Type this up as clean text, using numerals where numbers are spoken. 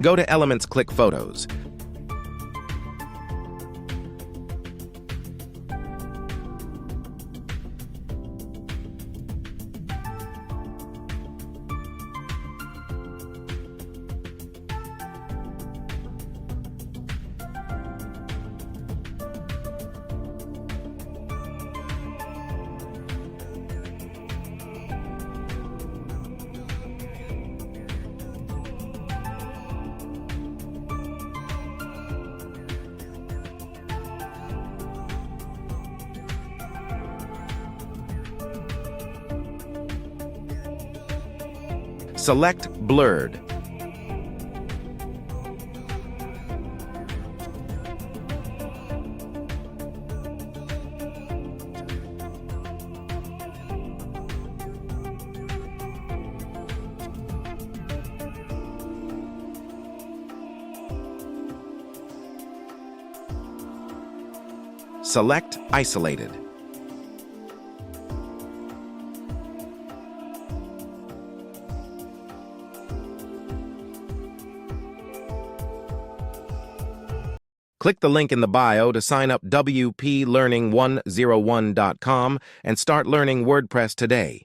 Go to Elements, click Photos. Select Blurred. Select Isolated. Click the link in the bio to sign up wplearning101.com and start learning WordPress today.